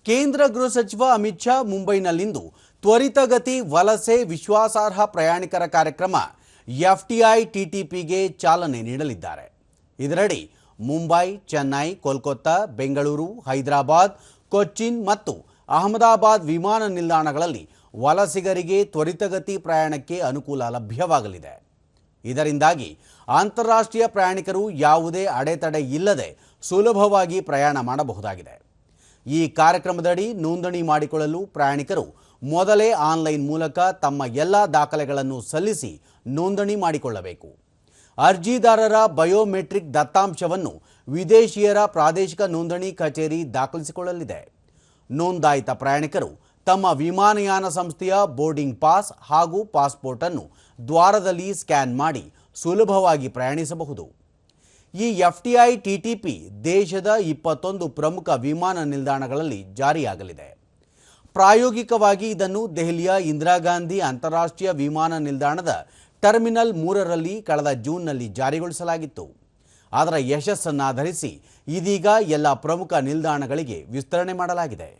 ಕೇಂದ್ರ ಗೃಹ ಸಚಿವ ಅಮಿತ್ ಶಾ ಮುಂಬೈನಲ್ಲಿಂದು ತ್ವರಿತಗತಿ ವಲಸೆ ವಿಶ್ವಾಸಾರ್ಹ ಪ್ರಯಾಣಿಕರ ಕಾರ್ಯಕ್ರಮ ಎಫ್ಟಿಐ ಟಿಟಿಪಿಗೆ ಚಾಲನೆ ನೀಡಲಿದ್ದಾರೆ. ಇದರಡಿ ಮುಂಬೈ, ಚೆನ್ನೈ, ಕೋಲ್ಕತ್ತಾ, ಬೆಂಗಳೂರು, ಹೈದರಾಬಾದ್, ಕೊಚ್ಚಿನ್ ಮತ್ತು ಅಹಮದಾಬಾದ್ ವಿಮಾನ ನಿಲ್ದಾಣಗಳಲ್ಲಿ ವಲಸಿಗರಿಗೆ ತ್ವರಿತಗತಿ ಪ್ರಯಾಣಕ್ಕೆ ಅನುಕೂಲ ಲಭ್ಯವಾಗಲಿದೆ. ಇದರಿಂದಾಗಿ ಅಂತಾರಾಷ್ಟ್ರೀಯ ಪ್ರಯಾಣಿಕರು ಯಾವುದೇ ಅಡೆತಡೆ ಇಲ್ಲದೆ ಸುಲಭವಾಗಿ ಪ್ರಯಾಣ ಮಾಡಬಹುದಾಗಿದೆ. ಈ ಕಾರ್ಯಕ್ರಮದಡಿ ನೋಂದಣಿ ಮಾಡಿಕೊಳ್ಳಲು ಪ್ರಯಾಣಿಕರು ಮೊದಲೇ ಆನ್ಲೈನ್ ಮೂಲಕ ತಮ್ಮ ಎಲ್ಲ ದಾಖಲೆಗಳನ್ನು ಸಲ್ಲಿಸಿ ನೋಂದಣಿ ಮಾಡಿಕೊಳ್ಳಬೇಕು. ಅರ್ಜಿದಾರರ ಬಯೋಮೆಟ್ರಿಕ್ ದತ್ತಾಂಶವನ್ನು ವಿದೇಶಿಯರ ಪ್ರಾದೇಶಿಕ ನೋಂದಣಿ ಕಚೇರಿ ದಾಖಲಿಸಿಕೊಳ್ಳಲಿದೆ. ನೋಂದಾಯಿತ ಪ್ರಯಾಣಿಕರು ತಮ್ಮ ವಿಮಾನಯಾನ ಸಂಸ್ಥೆಯ ಬೋರ್ಡಿಂಗ್ ಪಾಸ್ ಹಾಗೂ ಪಾಸ್ಪೋರ್ಟ್ ಅನ್ನು ದ್ವಾರದಲ್ಲಿ ಸ್ಕ್ಯಾನ್ ಮಾಡಿ ಸುಲಭವಾಗಿ ಪ್ರಯಾಣಿಸಬಹುದು. ಈ ಎಫ್ಟಿಐ ಟಿಟಿಪಿ ದೇಶದ 21 ಪ್ರಮುಖ ವಿಮಾನ ನಿಲ್ದಾಣಗಳಲ್ಲಿ ಜಾರಿಯಾಗಲಿದೆ. ಪ್ರಾಯೋಗಿಕವಾಗಿ ಇದನ್ನು ದೆಹಲಿಯ ಇಂದಿರಾ ಗಾಂಧಿ ಅಂತಾರಾಷ್ಟ್ರೀಯ ವಿಮಾನ ನಿಲ್ದಾಣದ ಟರ್ಮಿನಲ್ 3ರಲ್ಲಿ ಕಳೆದ ಜೂನ್ನಲ್ಲಿ ಜಾರಿಗೊಳಿಸಲಾಗಿತ್ತು. ಅದರ ಯಶಸ್ಸನ್ನಾಧರಿಸಿ ಇದೀಗ ಎಲ್ಲ ಪ್ರಮುಖ ನಿಲ್ದಾಣಗಳಿಗೆ ವಿಸ್ತರಣೆ ಮಾಡಲಾಗಿದೆ.